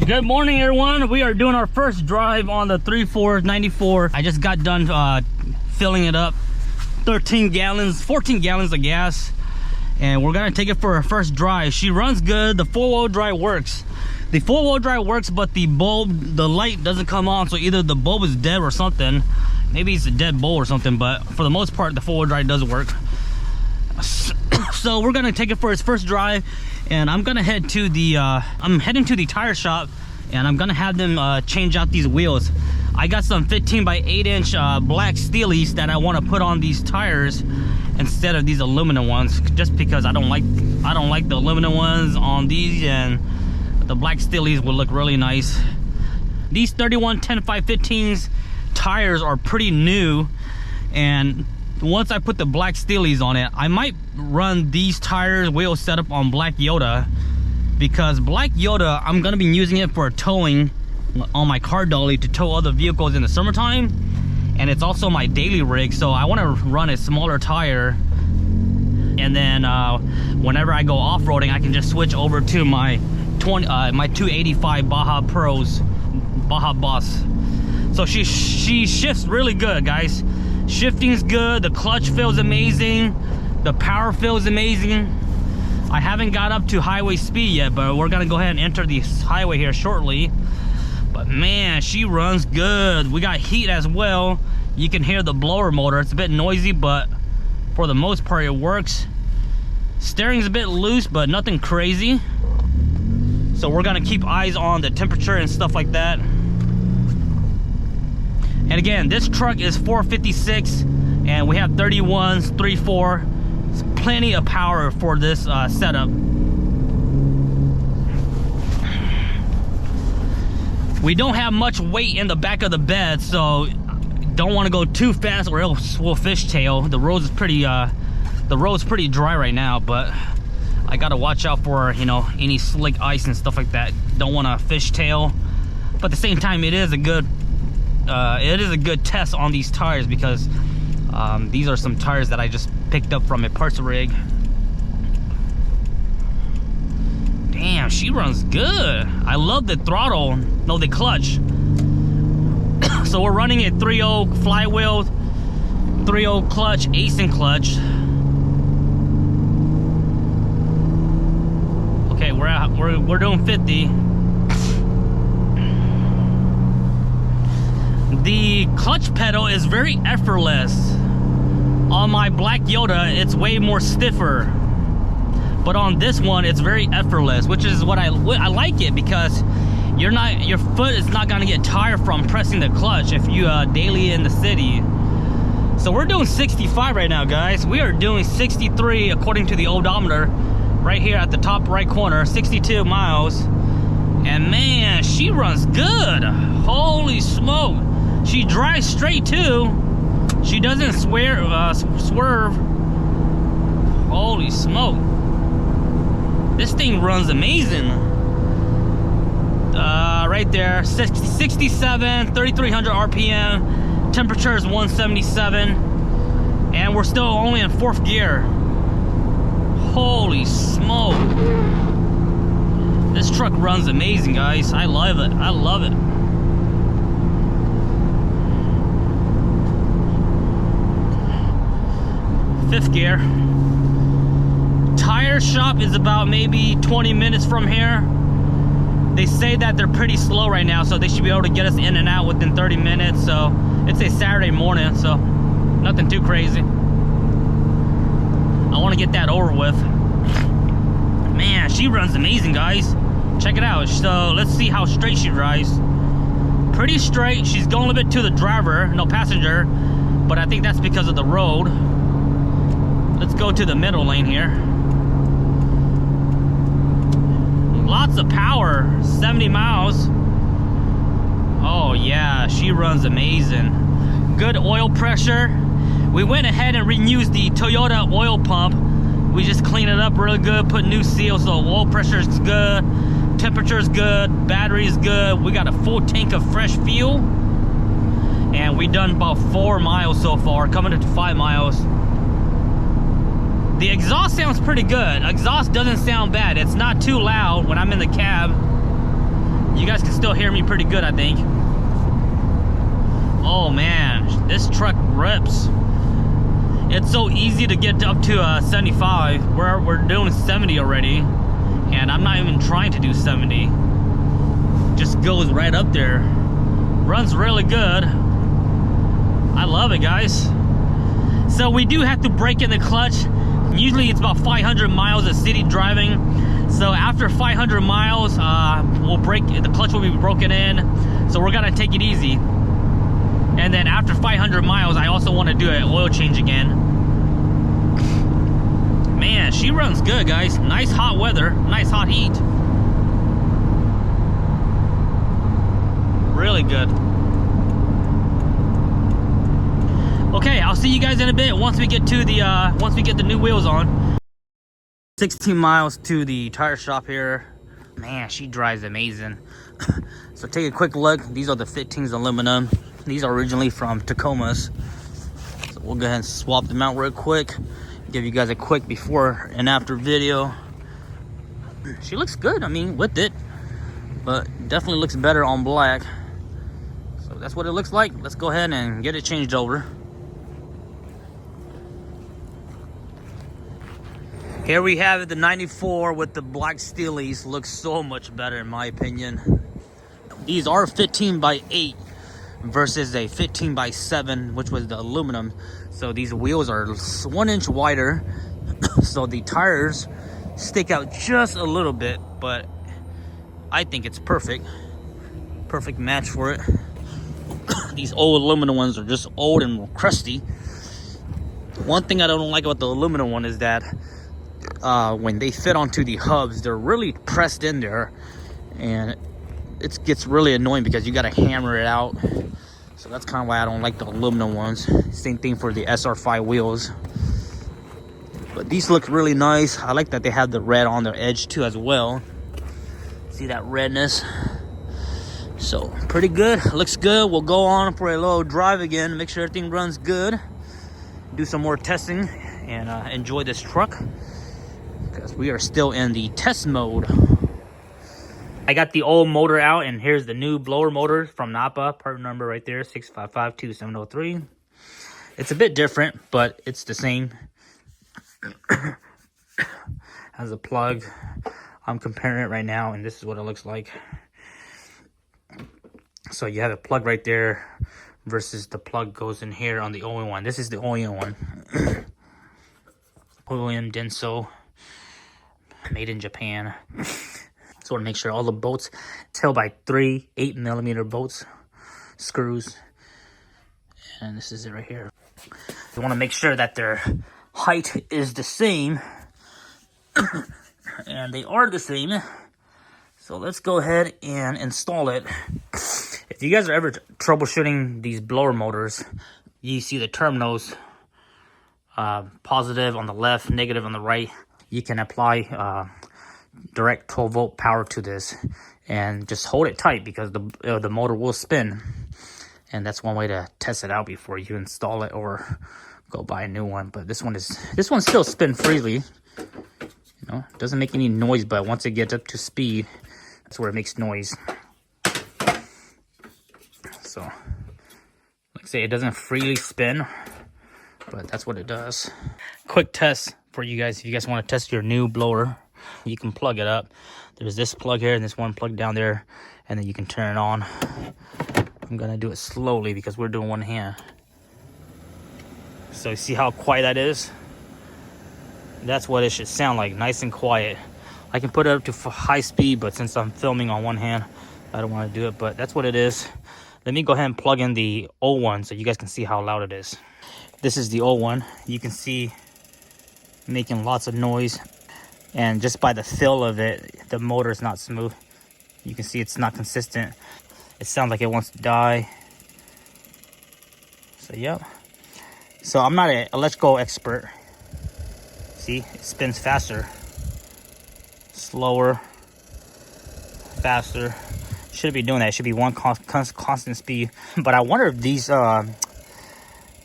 Good morning, everyone. We are doing our first drive on the 3494. I just got done filling it up. 14 gallons of gas. And we're gonna take it for our first drive. She runs good. The four-wheel drive works. The four-wheel drive works, but the bulb, the light doesn't come on. So either the bulb is dead or something. Maybe it's a dead bulb or something, but for the most part, the four-wheel drive does work. So we're gonna take it for its first drive, and I'm gonna head to the I'm heading to the tire shop, and I'm gonna have them change out these wheels. I got some 15 by 8 inch black steelies that I want to put on these tires instead of these aluminum ones, just because I don't like the aluminum ones on these, and the black steelies will look really nice. These 31 10-515s tires are pretty new, and once I put the black steelies on it, I might run these tires wheel setup on Black Yoda, because Black Yoda, I'm gonna be using it for towing on my car dolly to tow other vehicles in the summertime, and it's also my daily rig. So I want to run a smaller tire, and then whenever I go off-roading, I can just switch over to my 285 Baja Pros, Baja Boss. So she shifts really good, guys. Shifting's good, the clutch feels amazing, the power feels amazing. I haven't got up to highway speed yet, but we're gonna go ahead and enter the highway here shortly. But man, she runs good. We got heat as well. You can hear the blower motor. It's a bit noisy, but for the most part it works. Steering's a bit loose, but nothing crazy. So we're gonna keep eyes on the temperature and stuff like that. And again, this truck is 456, and we have 31s, 3.4. It's plenty of power for this setup. We don't have much weight in the back of the bed, so don't want to go too fast or else we'll fishtail. The road's pretty dry right now, but I gotta watch out for, you know, any slick ice and stuff like that. Don't want to fishtail, but at the same time, it is a good test on these tires, because these are some tires that I just picked up from a parts rig. Damn, she runs good. I love the throttle, no, the clutch. So we're running a 3.0 flywheel, 3.0 clutch, Ace clutch. Okay, we're doing 50. The clutch pedal is very effortless. On my Black Yoda, it's way more stiffer, but on this one, it's very effortless, which is what I like it, because your foot is not gonna get tired from pressing the clutch if you daily in the city. So we're doing 65 right now, guys. We are doing 63 according to the odometer right here at the top right corner, 62 miles. And man, she runs good. Holy smoke. She drives straight too. She doesn't swerve. Holy smoke. This thing runs amazing. Right there, 67, 3,300 RPM. Temperature is 177. And we're still only in 4th gear. Holy smoke. This truck runs amazing, guys. I love it. I love it. Fifth gear. Tire shop is about maybe 20 minutes from here. They say that they're pretty slow right now, so they should be able to get us in and out within 30 minutes. So it's a Saturday morning, so nothing too crazy. I want to get that over with. Man, she runs amazing, guys. Check it out. So let's see how straight she drives. Pretty straight. She's going a little bit to the driver, no passenger, but I think that's because of the road. Let's go to the middle lane here. Lots of power, 70 miles. Oh yeah, she runs amazing. Good oil pressure. We went ahead and reused the Toyota oil pump. We just cleaned it up really good, put new seals, so oil pressure is good, temperature is good, battery is good. We got a full tank of fresh fuel, and we done about 4 miles so far, coming to 5 miles. The exhaust sounds pretty good. Exhaust doesn't sound bad. It's not too loud when I'm in the cab. You guys can still hear me pretty good, I think. Oh man, this truck rips. It's so easy to get up to 75. We're doing 70 already, and I'm not even trying to do 70. Just goes right up there. Runs really good. I love it, guys. So we do have to break in the clutch. Usually it's about 500 miles of city driving. So after 500 miles, we'll break, the clutch will be broken in. So we're gonna take it easy. And then after 500 miles, I also want to do an oil change again. Man, she runs good, guys. Nice hot weather, nice hot heat. Really good. Okay, I'll see you guys in a bit once we get to the once we get the new wheels on. 16 miles to the tire shop here. Man, she drives amazing. So take a quick look. These are the 15s aluminum. These are originally from Tacomas. So we'll go ahead and swap them out real quick. Give you guys a quick before and after video. She looks good, I mean, with it. But definitely looks better on black. So that's what it looks like. Let's go ahead and get it changed over. Here we have it, the 94 with the black steelies. Looks so much better in my opinion. These are 15 by 8 versus a 15 by 7, which was the aluminum. So these wheels are 1 inch wider. So the tires stick out just a little bit, but I think it's perfect. Perfect match for it. These old aluminum ones are just old and crusty. One thing I don't like about the aluminum one is that when they fit onto the hubs, they're really pressed in there, and it gets really annoying because you got to hammer it out. So that's kind of why I don't like the aluminum ones. Same thing for the SR5 wheels. But these look really nice. I like that they have the red on their edge too as well. See that redness? So pretty good, looks good. We'll go on for a little drive again, make sure everything runs good, do some more testing, and enjoy this truck, because we are still in the test mode. I got the old motor out, and here's the new blower motor from Napa. Part number right there, 6552703. It's a bit different, but it's the same. Has a plug. I'm comparing it right now, and this is what it looks like. So you have a plug right there versus the plug goes in here on the OEM one. This is the OEM one. OEM Denso, made in Japan. So to make sure all the bolts, it's held by 3 8mm bolts, screws, and this is it right here. You want to make sure that their height is the same, and they are the same. So let's go ahead and install it. If you guys are ever troubleshooting these blower motors, you see the terminals, positive on the left, negative on the right. You can apply direct 12-volt power to this and just hold it tight, because the motor will spin. And that's one way to test it out before you install it or go buy a new one. But this one still spin freely. You know, it doesn't make any noise, but once it gets up to speed, that's where it makes noise. So, like I say, it doesn't freely spin, but that's what it does. Quick test for you guys. If you guys want to test your new blower, you can plug it up. There's this plug here and this one plug down there, and then you can turn it on. I'm gonna do it slowly because we're doing one hand. So you see how quiet that is? That's what it should sound like, nice and quiet. I can put it up to high speed, but since I'm filming on one hand, I don't want to do it, but that's what it is. Let me go ahead and plug in the old one so you guys can see how loud it is. This is the old one. You can see making lots of noise, and just by the feel of it, the motor is not smooth. You can see it's not consistent. It sounds like it wants to die. So yep. So I'm not an electrical expert. See, it spins faster, slower, faster. Should be doing that. It should be one constant speed. But I wonder if these I'm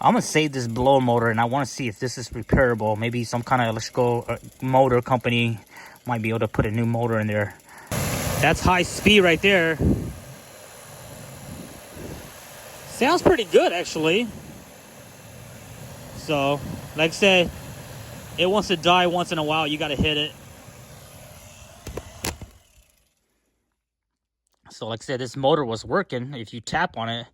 gonna save this blower motor, and I want to see if this is repairable. Maybe some kind of electrical motor company might be able to put a new motor in there. That's high speed right there. Sounds pretty good, actually. So, like I said, it wants to die once in a while. You got to hit it. So, like I said, this motor was working if you tap on it.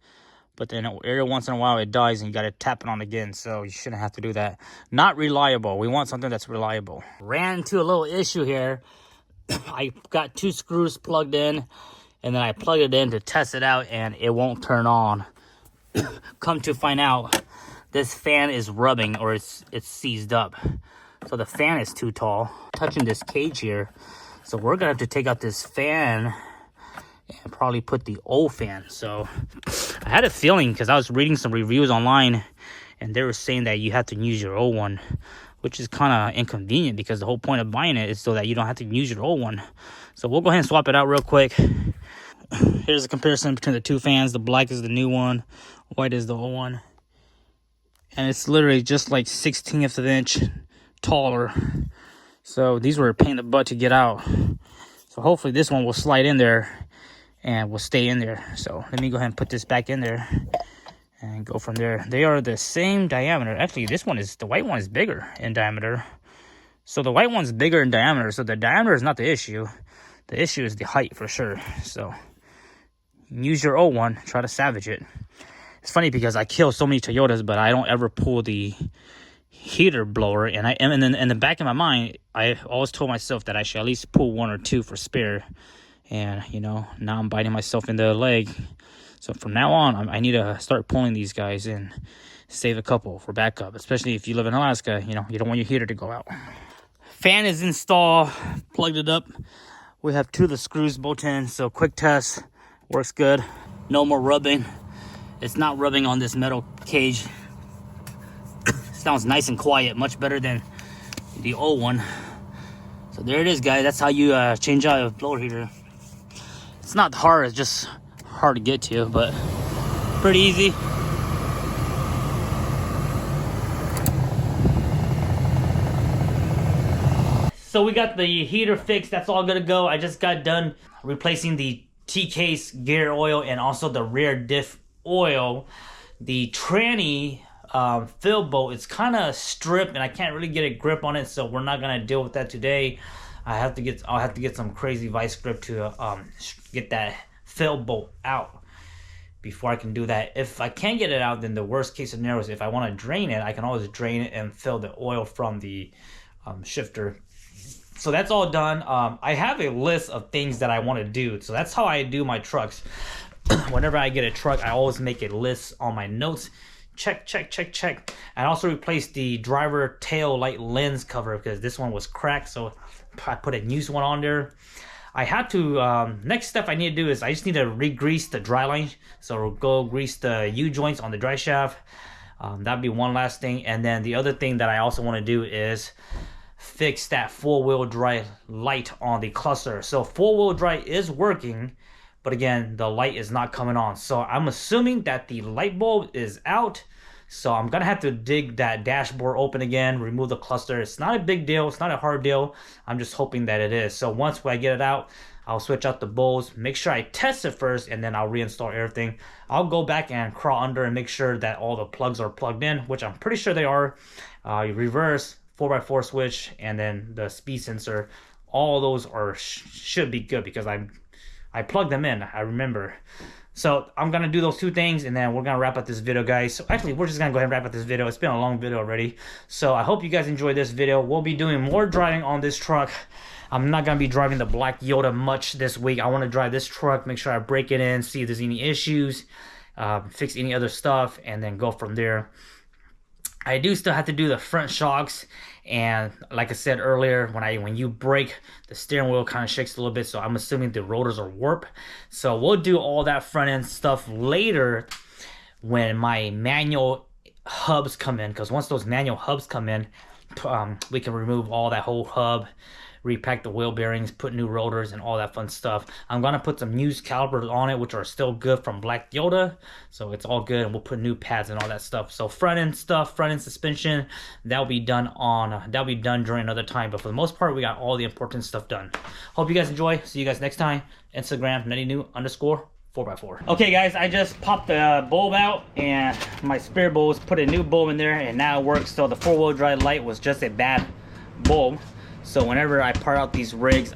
But then every once in a while it dies and you got to tap it on again. So you shouldn't have to do that. Not reliable. We want something that's reliable. Ran into a little issue here. I got 2 screws plugged in. And then I plugged it in to test it out. And it won't turn on. Come to find out, this fan is rubbing or it's seized up. So the fan is too tall. Touching this cage here. So we're going to have to take out this fan and probably put the old fan. So I had a feeling, because I was reading some reviews online and they were saying that you have to use your old one, which is kind of inconvenient because the whole point of buying it is so that you don't have to use your old one. So we'll go ahead and swap it out real quick. Here's a comparison between the 2 fans. The black is the new one, white is the old one, and it's literally just like 1/16 of an inch taller. So these were a pain in the butt to get out. So hopefully this one will slide in there and will stay in there. So let me go ahead and put this back in there and go from there. They are the same diameter. Actually, the white one is bigger in diameter. So the white one's bigger in diameter. So the diameter is not the issue. The issue is the height for sure. So use your old one. Try to salvage it. It's funny because I kill so many Toyotas, but I don't ever pull the heater blower. And then in the back of my mind, I always told myself that I should at least pull 1 or 2 for spare. And, you know, now I'm biting myself in the leg. So from now on, I need to start pulling these guys and save a couple for backup. Especially if you live in Alaska, you know, you don't want your heater to go out. Fan is installed. Plugged it up. We have 2 of the screws bolt in. So quick test. Works good. No more rubbing. It's not rubbing on this metal cage. Sounds nice and quiet. Much better than the old one. So there it is, guys. That's how you change out a blower heater. It's not hard, it's just hard to get to, but pretty easy. So we got the heater fixed. That's all gonna go. I just got done replacing the T-case gear oil and also the rear diff oil. The tranny fill bolt is kind of stripped and I can't really get a grip on it, so we're not gonna deal with that today. I'll have to get some crazy vice grip to get that fill bolt out before I can do that. If I can't get it out, then the worst case scenario is if I want to drain it, I can always drain it and fill the oil from the shifter. So that's all done. I have a list of things that I want to do. So that's how I do my trucks. Whenever I get a truck, I always make a list on my notes. Check, check, check, check. I also replaced the driver tail light lens cover because this one was cracked. So I put a new one on there. I had to, next step I need to do is I just need to re-grease the dry line. So go grease the U-joints on the dry shaft. That'd be one last thing. And then the other thing that I also want to do is fix that 4-wheel drive light on the cluster. So 4-wheel drive is working, but again, the light is not coming on. So I'm assuming that the light bulb is out. So I'm gonna have to dig that dashboard open again, remove the cluster. It's not a big deal, it's not a hard deal. I'm just hoping that it is. So once I get it out, I'll switch out the bulbs, make sure I test it first, and then I'll reinstall everything. I'll go back and crawl under and make sure that all the plugs are plugged in, which I'm pretty sure they are. Reverse, 4x4 switch, and then the speed sensor. All those are should be good because I plugged them in, I remember. So I'm gonna do those 2 things and then we're gonna wrap up this video, guys. So actually, we're just gonna go ahead and wrap up this video. It's been a long video already. So I hope you guys enjoyed this video. We'll be doing more driving on this truck. I'm not gonna be driving the black Yoda much this week. I wanna drive this truck, make sure I break it in, see if there's any issues, fix any other stuff, and then go from there. I do still have to do the front shocks, and like I said earlier, when you brake, the steering wheel kind of shakes a little bit, so I'm assuming the rotors are warped. So we'll do all that front end stuff later when my manual hubs come in, because once those manual hubs come in, we can remove all that whole hub, repack the wheel bearings, put new rotors and all that fun stuff. I'm gonna put some used calipers on it, which are still good from Black Yoda, so it's all good, and we'll put new pads and all that stuff. So front end stuff, front end suspension, that'll be done during another time, but for the most part we got all the important stuff done. Hope you guys enjoy. See you guys next time. Instagram NuttyNu_4x4. Okay guys, I just popped the bulb out and my spare bulbs, put a new bulb in there, and now it works. So the 4-wheel drive light was just a bad bulb, so whenever I part out these rigs,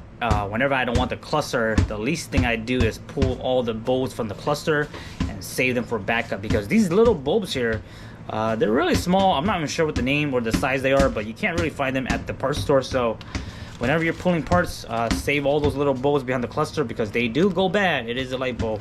whenever I don't want the cluster, the least thing I do is pull all the bulbs from the cluster and save them for backup, because these little bulbs here, they're really small. I'm not even sure what the name or the size they are, but you can't really find them at the parts store. So whenever you're pulling parts, save all those little bulbs behind the cluster, because they do go bad. It is a light bulb.